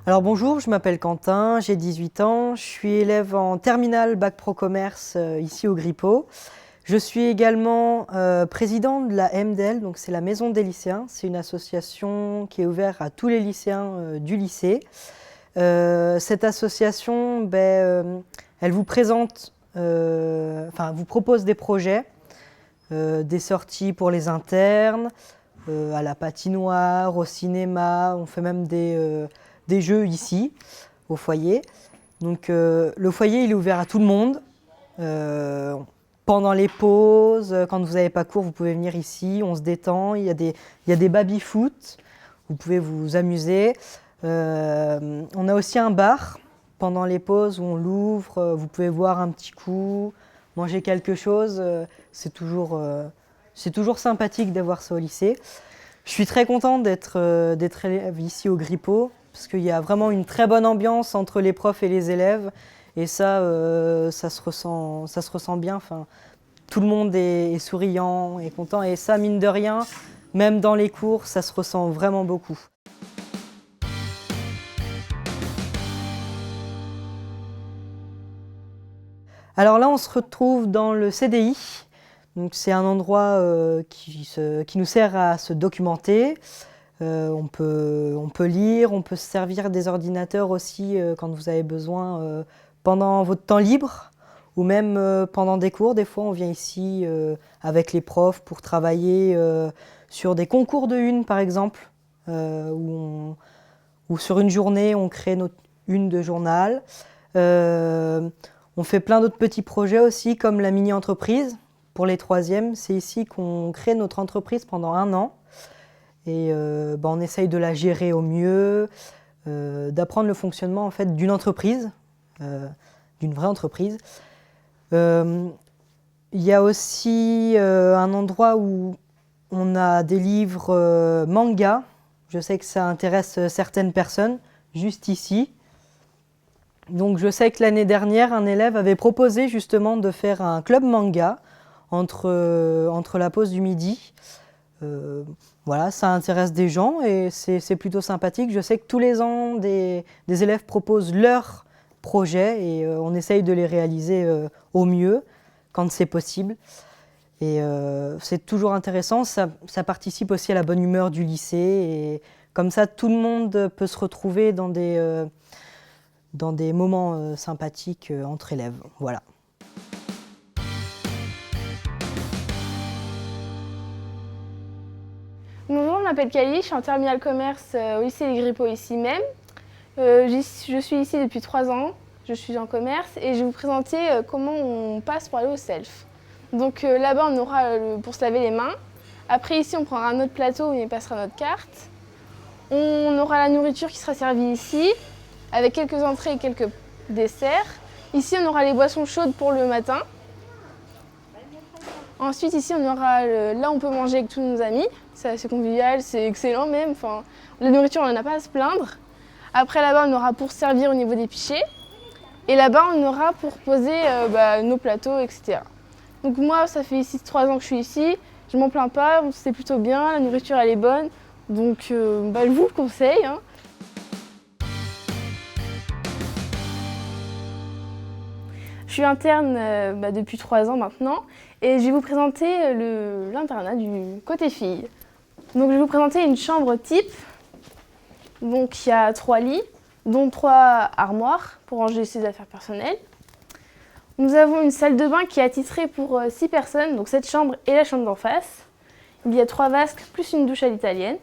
Alors bonjour, je m'appelle Quentin, j'ai 18 ans, je suis élève en terminale Bac Pro Commerce ici au Grippo. Je suis également président de la MDL, donc c'est la Maison des lycéens. C'est une association qui est ouverte à tous les lycéens du lycée. Cette association, elle vous présente, vous propose des projets, des sorties pour les internes, à la patinoire, au cinéma, on fait même des jeux ici, au foyer. Donc le foyer, il est ouvert à tout le monde. Pendant les pauses, quand vous n'avez pas cours, vous pouvez venir ici, on se détend. Il y a des baby-foot, vous pouvez vous amuser. On a aussi un bar pendant les pauses où on l'ouvre, vous pouvez boire un petit coup, manger quelque chose. C'est toujours sympathique d'avoir ça au lycée. Je suis très contente d'être élève ici au Grippo, parce qu'il y a vraiment une très bonne ambiance entre les profs et les élèves. Et ça se ressent bien. Enfin, tout le monde est souriant et content. Et ça, mine de rien, même dans les cours, ça se ressent vraiment beaucoup. Alors là, on se retrouve dans le CDI. Donc c'est un endroit qui nous sert à se documenter. On peut lire, on peut se servir des ordinateurs aussi quand vous avez besoin pendant votre temps libre ou même pendant des cours. Des fois, on vient ici avec les profs pour travailler sur des concours de une, par exemple, où sur une journée, on crée notre une de journal. On fait plein d'autres petits projets aussi, comme la mini-entreprise. Pour les troisièmes, c'est ici qu'on crée notre entreprise pendant 1 an. Et on essaye de la gérer au mieux, d'apprendre le fonctionnement en fait, d'une entreprise, d'une vraie entreprise. Il y a aussi un endroit où on a des livres manga. Je sais que ça intéresse certaines personnes, juste ici. Donc je sais que l'année dernière, un élève avait proposé justement de faire un club manga entre la pause du midi. Voilà, ça intéresse des gens et c'est plutôt sympathique. Je sais que tous les ans, des élèves proposent leurs projets et on essaye de les réaliser au mieux quand c'est possible. Et c'est toujours intéressant, ça participe aussi à la bonne humeur du lycée et comme ça, tout le monde peut se retrouver dans des moments sympathiques entre élèves. Voilà. Bonjour, je m'appelle Kali, je suis en terminale commerce au lycée Les Grippo ici même. Je suis ici depuis 3 ans, je suis en commerce et je vais vous présenter comment on passe pour aller au self. Donc là-bas on aura pour se laver les mains. Après ici on prendra un autre plateau où on y passera notre carte. On aura la nourriture qui sera servie ici avec quelques entrées et quelques desserts. Ici on aura les boissons chaudes pour le matin. Ensuite ici on aura là on peut manger avec tous nos amis. C'est assez convivial, c'est excellent même. Enfin, la nourriture, on n'en a pas à se plaindre. Après, là-bas, on aura pour servir au niveau des pichets. Et là-bas, on aura pour poser nos plateaux, etc. Donc moi, ça fait ici 3 ans que je suis ici. Je m'en plains pas, c'est plutôt bien. La nourriture, elle est bonne. Donc, je vous le conseille. Hein. Je suis interne depuis 3 ans maintenant. Et je vais vous présenter l'internat du côté filles. Donc je vais vous présenter une chambre type. Donc il y a 3 lits, dont 3 armoires pour ranger ses affaires personnelles. Nous avons une salle de bain qui est attitrée pour 6 personnes, donc cette chambre et la chambre d'en face. Il y a 3 vasques plus une douche à l'italienne.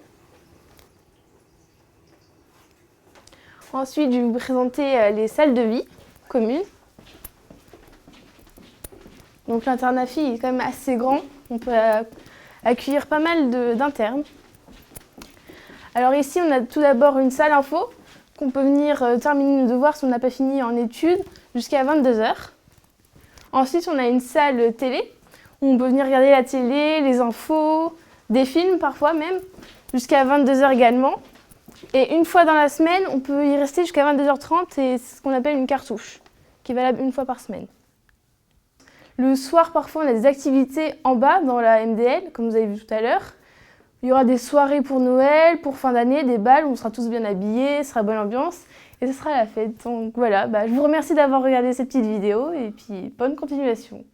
Ensuite, je vais vous présenter les salles de vie communes. Donc l'internat filles est quand même assez grand. On peut accueillir pas mal d'internes. Alors ici, on a tout d'abord une salle info qu'on peut venir terminer nos devoirs si on n'a pas fini en études jusqu'à 22 h. Ensuite, on a une salle télé où on peut venir regarder la télé, les infos, des films parfois même, jusqu'à 22 h également. Et une fois dans la semaine, on peut y rester jusqu'à 22 h 30 et c'est ce qu'on appelle une cartouche, qui est valable une fois par semaine. Le soir, parfois, on a des activités en bas dans la MDL, comme vous avez vu tout à l'heure. Il y aura des soirées pour Noël, pour fin d'année, des bals où on sera tous bien habillés, ce sera bonne ambiance. et ce sera la fête. Donc voilà, je vous remercie d'avoir regardé cette petite vidéo et puis bonne continuation.